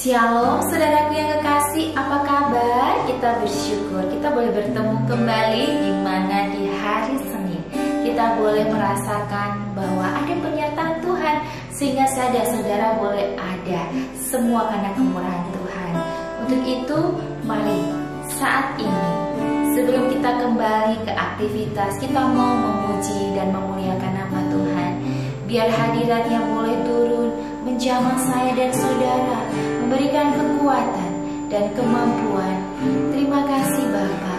Shalom saudaraku yang kekasih, apa kabar? Kita bersyukur kita boleh bertemu kembali di mana di hari Senin kita boleh merasakan bahwa ada penyertaan Tuhan, sehingga saudara boleh ada semua karena kemurahan Tuhan. Untuk itu mari saat ini sebelum kita kembali ke aktivitas, kita mau memuji dan memuliakan nama Tuhan. Biar hadiratnya boleh turun menjamah saya dan saudara, memberikan kekuatan dan kemampuan. Terima kasih Bapa.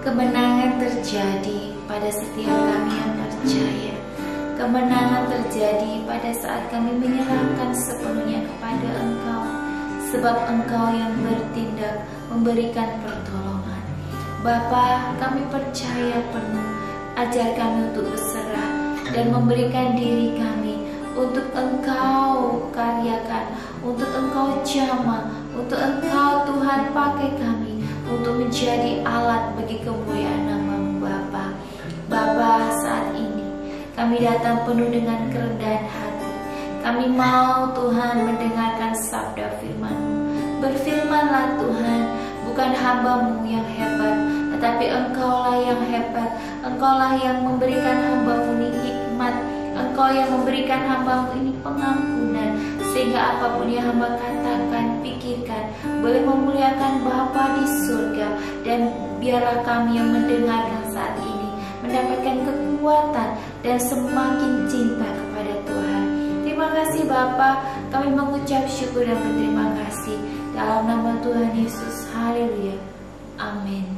Kemenangan terjadi pada setiap kami yang percaya. Kemenangan terjadi pada saat kami menyerahkan sepenuhnya kepada Engkau, sebab Engkau yang bertindak memberikan pertolongan. Bapa, kami percaya penuh, ajar kami untuk berserah dan memberikan diri kami untuk Engkau karyakan, untuk Engkau jamah, untuk Engkau Tuhan pakai kami untuk menjadi alat bagi kemuliaan nama-Mu Bapa. Bapa, saat ini kami datang penuh dengan kerendahan hati. Kami mau Tuhan mendengarkan sabda firman-Mu. Berfirmanlah Tuhan, bukan hamba-Mu yang hebat, tetapi Engkaulah yang hebat. Engkaulah yang memberikan hamba-Mu ini hikmat. Engkau yang memberikan hamba-Mu ini pengampunan, sehingga apapun yang hamba katakan, pikirkan, boleh memuliakan Bapa di surga. Dan biarlah kami yang mendengarkan saat ini mendapatkan kekuatan dan semakin cinta kepada Tuhan. Terima kasih Bapa, kami mengucap syukur dan berterima kasih dalam nama Tuhan Yesus. Haleluya. Amin.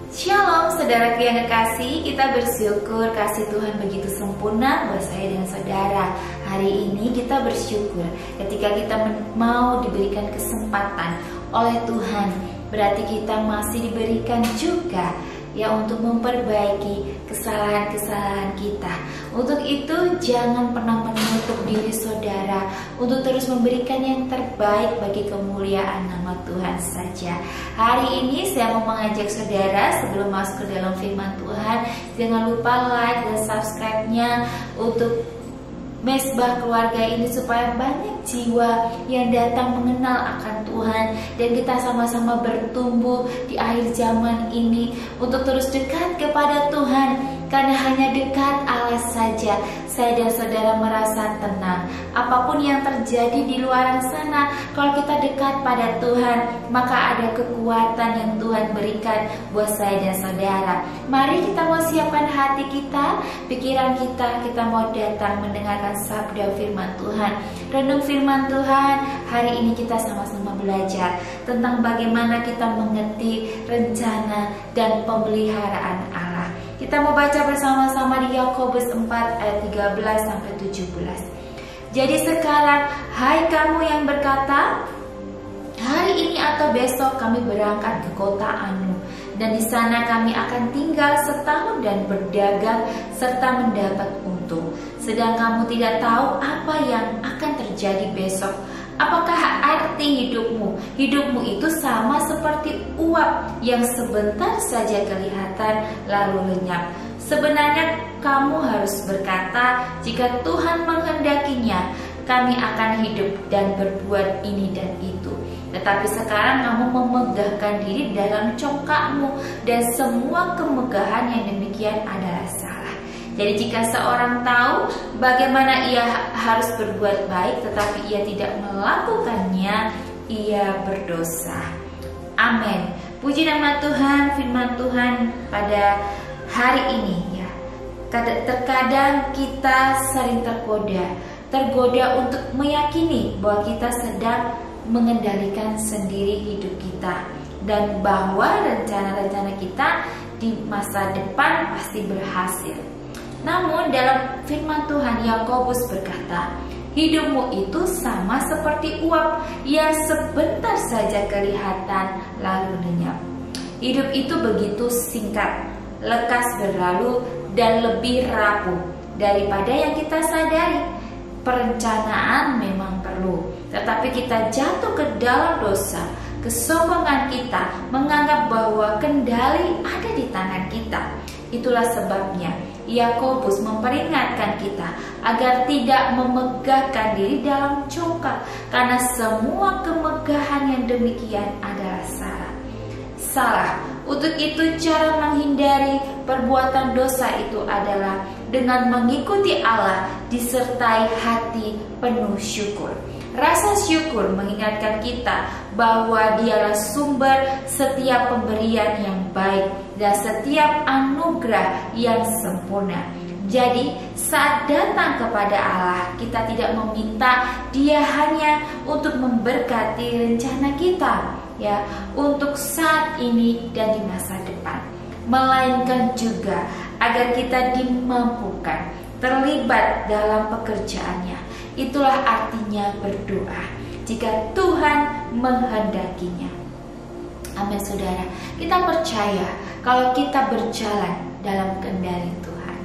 Shalom saudaraku yang kekasih, kita bersyukur kasih Tuhan begitu sempurna buat saya dan saudara. Hari ini kita bersyukur ketika kita mau diberikan kesempatan oleh Tuhan. Berarti kita masih diberikan juga ya untuk memperbaiki kesalahan-kesalahan kita. Untuk itu jangan pernah menutup diri saudara untuk terus memberikan yang terbaik bagi kemuliaan nama Tuhan saja. Hari ini saya mau mengajak saudara sebelum masuk ke dalam firman Tuhan, jangan lupa like dan subscribe-nya untuk Mesbah Keluarga ini supaya banyak jiwa yang datang mengenal akan Tuhan dan kita sama-sama bertumbuh di akhir zaman ini untuk terus dekat kepada Tuhan. Karena hanya dekat Allah saja saya dan saudara merasa tenang. Apapun yang terjadi di luar sana, kalau kita dekat pada Tuhan, maka ada kekuatan yang Tuhan berikan buat saya dan saudara. Mari kita mau siapkan hati kita, pikiran kita mau datang mendengarkan sabda firman Tuhan. Renung firman Tuhan, hari ini kita sama-sama belajar tentang bagaimana kita mengerti rencana dan pemeliharaan Allah. Kita mau baca bersama-sama di Yakobus 4 ayat 13 sampai 17. Jadi sekarang, hai kamu yang berkata, hari ini atau besok kami berangkat ke kota Anu, dan di sana kami akan tinggal setahun dan berdagang serta mendapat untung. Sedang kamu tidak tahu apa yang akan terjadi besok. Apakah arti hidupmu? Hidupmu itu sama seperti uap yang sebentar saja kelihatan lalu lenyap. Sebenarnya kamu harus berkata, jika Tuhan menghendakinya, kami akan hidup dan berbuat ini dan itu. Tetapi sekarang kamu memegahkan diri dalam congkakmu, dan semua kemegahan yang demikian adalah salah. Jadi jika seorang tahu bagaimana ia harus berbuat baik tetapi ia tidak melakukannya, ia berdosa. Amin. Puji nama Tuhan, firman Tuhan pada hari ini ya. Terkadang kita sering tergoda untuk meyakini bahwa kita sedang mengendalikan sendiri hidup kita dan bahwa rencana-rencana kita di masa depan pasti berhasil. Namun dalam firman Tuhan Yakobus berkata, hidupmu itu sama seperti uap yang sebentar saja kelihatan lalu lenyap. Hidup itu begitu singkat, lekas berlalu dan lebih rapuh daripada yang kita sadari. Perencanaan memang perlu, tetapi kita jatuh ke dalam dosa. Kesombongan kita menganggap bahwa kendali ada di tangan kita. Itulah sebabnya Yakobus memperingatkan kita agar tidak memegahkan diri dalam congkak, karena semua kemegahan yang demikian adalah salah. Untuk itu cara menghindari perbuatan dosa itu adalah dengan mengikuti Allah disertai hati penuh syukur. Rasa syukur mengingatkan kita bahwa Dialah sumber setiap pemberian yang baik dan setiap anugerah yang sempurna. Jadi saat datang kepada Allah, kita tidak meminta Dia hanya untuk memberkati rencana kita, ya, untuk saat ini dan di masa depan. melainkan juga agar kita dimampukan terlibat dalam pekerjaannya. Itulah artinya berdoa jika Tuhan menghendakinya. Amin saudara. Kita percaya kalau kita berjalan dalam kendali Tuhan.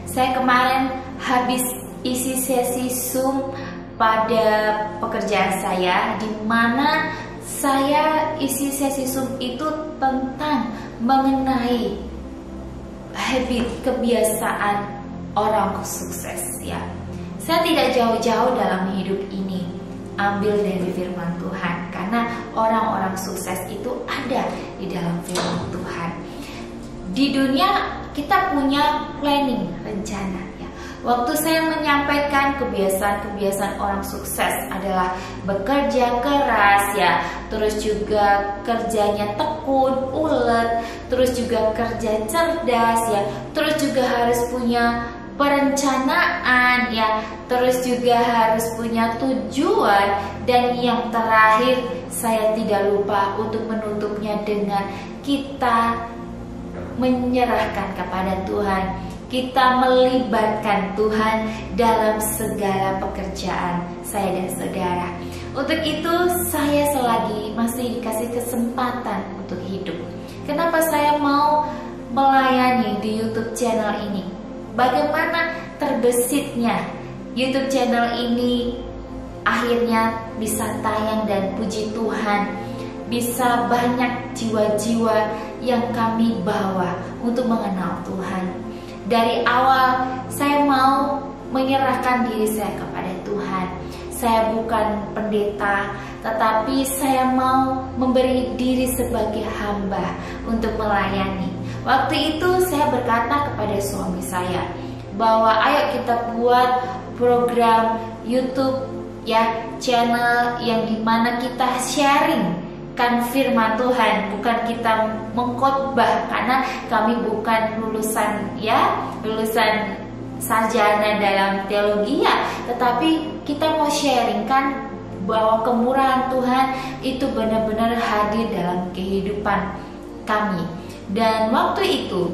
Saya kemarin habis isi sesi Zoom pada pekerjaan saya, di mana saya isi sesi Zoom itu tentang mengenai habit, kebiasaan orang sukses ya. Saya tidak jauh-jauh dalam hidup ini ambil dari firman Tuhan, karena orang-orang sukses itu ada di dalam firman Tuhan. Di dunia kita punya planning, rencana ya. Waktu saya menyampaikan kebiasaan-kebiasaan orang sukses adalah bekerja keras ya, terus juga kerjanya tekun, ulet, terus juga kerja cerdas ya, terus juga harus punya perencanaan ya, terus juga harus punya tujuan, dan yang terakhir saya tidak lupa untuk menutupnya dengan kita menyerahkan kepada Tuhan, kita melibatkan Tuhan dalam segala pekerjaan saya dan saudara. Untuk itu saya selagi masih dikasih kesempatan untuk hidup, kenapa saya mau melayani di YouTube channel ini? Bagaimana terbesitnya YouTube channel ini akhirnya bisa tayang, dan puji Tuhan bisa banyak jiwa-jiwa yang kami bawa untuk mengenal Tuhan. Dari awal saya mau menyerahkan diri saya kepada Tuhan. Saya bukan pendeta, tetapi saya mau memberi diri sebagai hamba untuk melayani. Waktu itu saya berkata kepada suami saya bahwa ayo kita buat program YouTube ya, channel yang dimana kita sharing kan firman Tuhan, bukan kita mengkhotbah, karena kami bukan lulusan sarjana dalam teologi ya, tetapi kita mau sharing kan bahwa kemurahan Tuhan itu benar-benar hadir dalam kehidupan kami. Dan waktu itu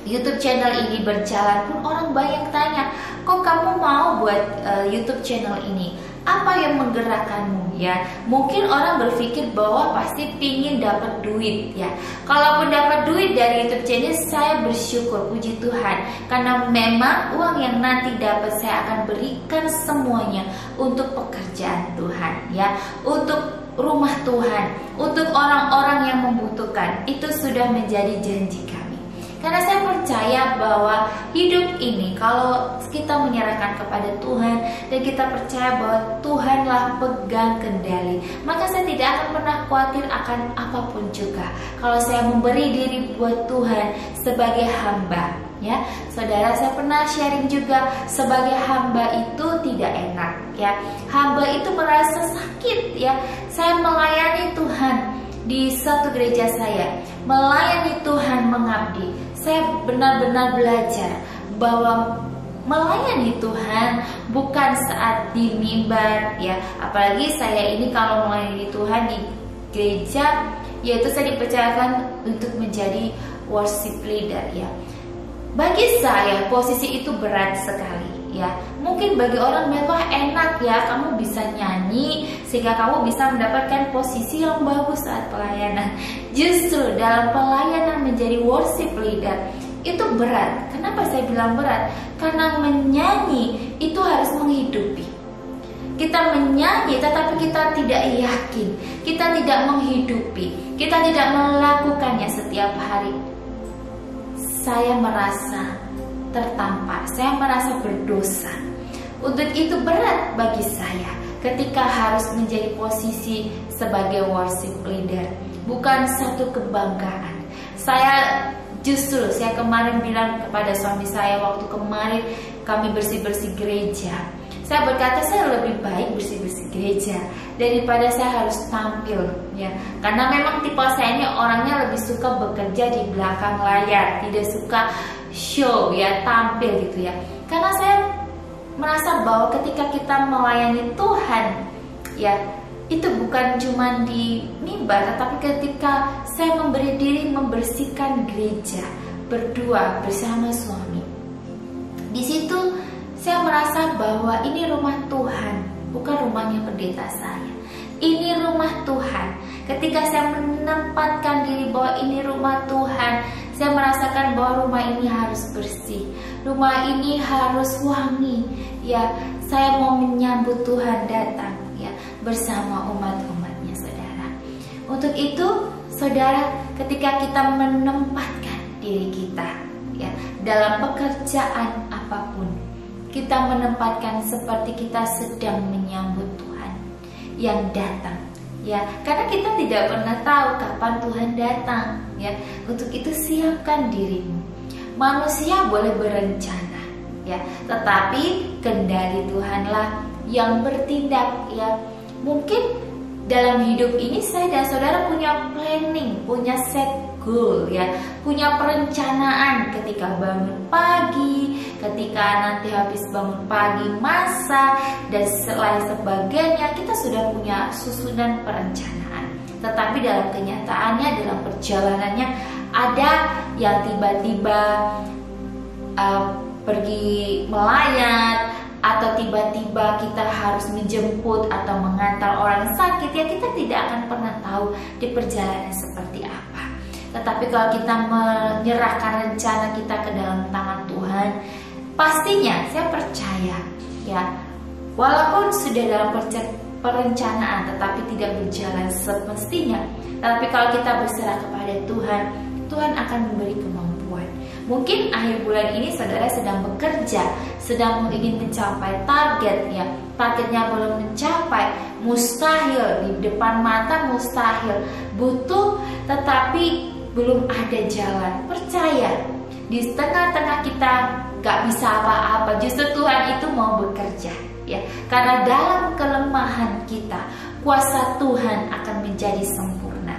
YouTube channel ini berjalan pun orang banyak tanya, kok kamu mau buat YouTube channel ini? Apa yang menggerakkanmu ya? Mungkin orang berpikir bahwa pasti pingin dapat duit ya. Kalaupun dapat duit dari YouTube channel, saya bersyukur, puji Tuhan, karena memang uang yang nanti dapat saya akan berikan semuanya untuk pekerjaan Tuhan ya, untuk rumah Tuhan, untuk orang-orang yang membutuhkan. Itu sudah menjadi janji kami. Karena saya percaya bahwa hidup ini kalau kita menyerahkan kepada Tuhan dan kita percaya bahwa Tuhanlah pegang kendali, maka saya tidak akan pernah khawatir akan apapun juga. Kalau saya memberi diri buat Tuhan sebagai hamba, ya, saudara, saya pernah sharing juga, sebagai hamba itu tidak enak, ya. Hamba itu merasa sakit, ya. Saya melayani Tuhan di satu gereja saya, melayani Tuhan, mengabdi. Saya benar-benar belajar bahwa melayani Tuhan bukan saat di mimbar, ya. Apalagi saya ini kalau melayani Tuhan di gereja, yaitu saya dipercayakan untuk menjadi worship leader, ya. Bagi saya posisi itu berat sekali, ya. Mungkin bagi orang mewah enak, ya, kamu bisa nyanyi sehingga kamu bisa mendapatkan posisi yang bagus saat pelayanan. Justru dalam pelayanan menjadi worship leader itu berat. Kenapa saya bilang berat? Karena menyanyi itu harus menghidupi. Kita menyanyi tetapi kita tidak yakin, kita tidak menghidupi, kita tidak melakukannya setiap hari. Saya merasa tertampar, saya merasa berdosa. Untuk itu berat bagi saya ketika harus menjadi posisi sebagai worship leader. Bukan satu kebanggaan. Saya kemarin bilang kepada suami saya waktu kemarin kami bersih-bersih gereja. Saya berkata saya lebih baik bersih-bersih gereja daripada saya harus tampil, ya. Karena memang tipe saya ini orangnya lebih suka bekerja di belakang layar, tidak suka show, ya, tampil gitu, ya. Karena saya merasa bahwa ketika kita melayani Tuhan, ya, itu bukan cuma di mimbar, tetapi ketika saya memberi diri membersihkan gereja berdua bersama suami. Di situ saya merasa bahwa ini rumah Tuhan, bukan rumahnya pendeta saya. Ini rumah Tuhan. Ketika saya menempatkan diri bahwa ini rumah Tuhan, saya merasakan bahwa rumah ini harus bersih, rumah ini harus wangi. Ya, saya mau menyambut Tuhan datang ya bersama umat-umatnya, saudara. Untuk itu, saudara, ketika kita menempatkan diri kita ya dalam pekerjaan apapun, kita menempatkan seperti kita sedang menyambut Tuhan yang datang ya, karena kita tidak pernah tahu kapan Tuhan datang ya. Untuk itu siapkan dirimu. Manusia boleh berencana ya, tetapi kendali Tuhanlah yang bertindak ya. Mungkin dalam hidup ini saya dan saudara punya planning, punya set goal ya, punya perencanaan ketika bangun pagi, ketika nanti habis bangun pagi masak dan lain sebagainya. Kita sudah punya susunan perencanaan. Tetapi dalam kenyataannya, dalam perjalanannya, ada yang tiba-tiba pergi melayat, atau tiba-tiba kita harus menjemput atau mengantar orang sakit ya. Kita tidak akan pernah tahu di perjalanan seperti apa. Tetapi kalau kita menyerahkan rencana kita ke dalam tangan Tuhan, pastinya saya percaya ya, walaupun sudah dalam perencanaan tetapi tidak berjalan semestinya, tetapi kalau kita berserah kepada Tuhan, Tuhan akan memberi kemampuan. Mungkin akhir bulan ini saudara sedang bekerja, sedang ingin mencapai target ya, targetnya belum mencapai, mustahil, di depan mata mustahil, butuh tetapi belum ada jalan. Percaya, di tengah-tengah kita gak bisa apa-apa, justru Tuhan itu mau bekerja ya, karena dalam kelemahan kita kuasa Tuhan akan menjadi sempurna.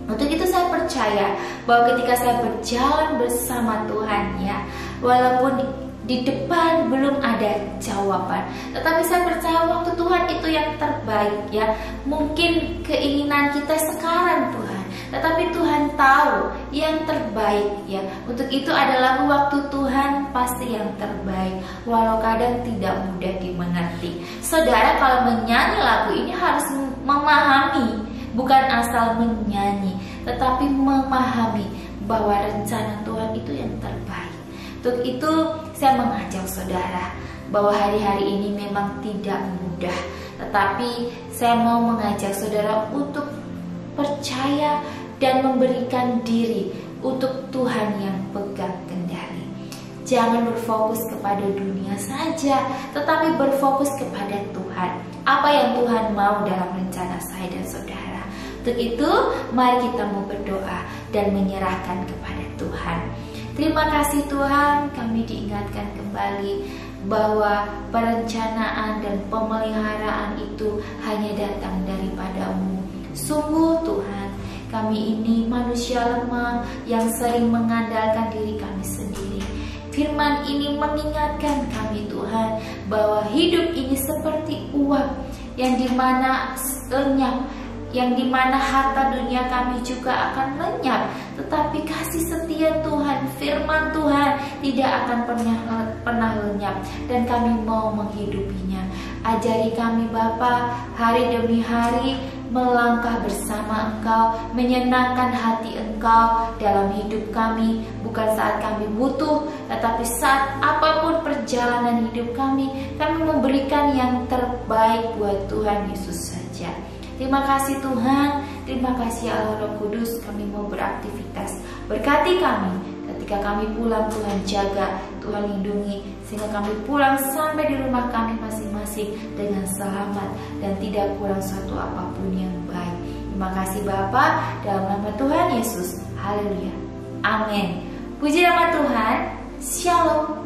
Untuk itu saya percaya bahwa ketika saya berjalan bersama Tuhan ya, walaupun di depan belum ada jawaban, tetapi saya percaya waktu Tuhan itu yang terbaik ya. Mungkin keinginan kita sekarang Tuhan, tetapi Tuhan tahu yang terbaik ya. Untuk itu adalah waktu Tuhan pasti yang terbaik, walau kadang tidak mudah dimengerti. Saudara, kalau menyanyi lagu ini harus memahami, bukan asal menyanyi, tetapi memahami bahwa rencana Tuhan itu yang terbaik. Untuk itu saya mengajak saudara bahwa hari-hari ini memang tidak mudah, tetapi saya mau mengajak saudara untuk percaya dan memberikan diri untuk Tuhan yang pegang kendali. Jangan berfokus kepada dunia saja, tetapi berfokus kepada Tuhan. Apa yang Tuhan mau dalam rencana saya dan saudara. Untuk itu, mari kita mau berdoa dan menyerahkan kepada Tuhan. Terima kasih Tuhan, kami diingatkan kembali bahwa perencanaan dan pemeliharaan itu hanya datang daripada-Mu. Sungguh Tuhan, kami ini manusia lemah yang sering mengandalkan diri kami sendiri. Firman ini mengingatkan kami Tuhan bahwa hidup ini seperti uap yang dimana lenyap, yang dimana harta dunia kami juga akan lenyap, tetapi kasih setia Tuhan, firman Tuhan tidak akan pernah lenyap, dan kami mau menghidupinya. Ajari kami Bapa, hari demi hari melangkah bersama Engkau, menyenangkan hati Engkau dalam hidup kami, bukan saat kami butuh, tetapi saat apapun perjalanan hidup kami memberikan yang terbaik buat Tuhan Yesus saja. Terima kasih Tuhan, terima kasih Allah Roh Kudus, kami mau beraktivitas. Berkati kami, ketika kami pulang Tuhan jaga, Tuhan lindungi, sehingga kami pulang sampai di rumah kami masing-masing dengan selamat dan tidak kurang satu apapun yang baik. Terima kasih Bapa, dalam nama Tuhan Yesus, haleluya, amin. Puji nama Tuhan, shalom.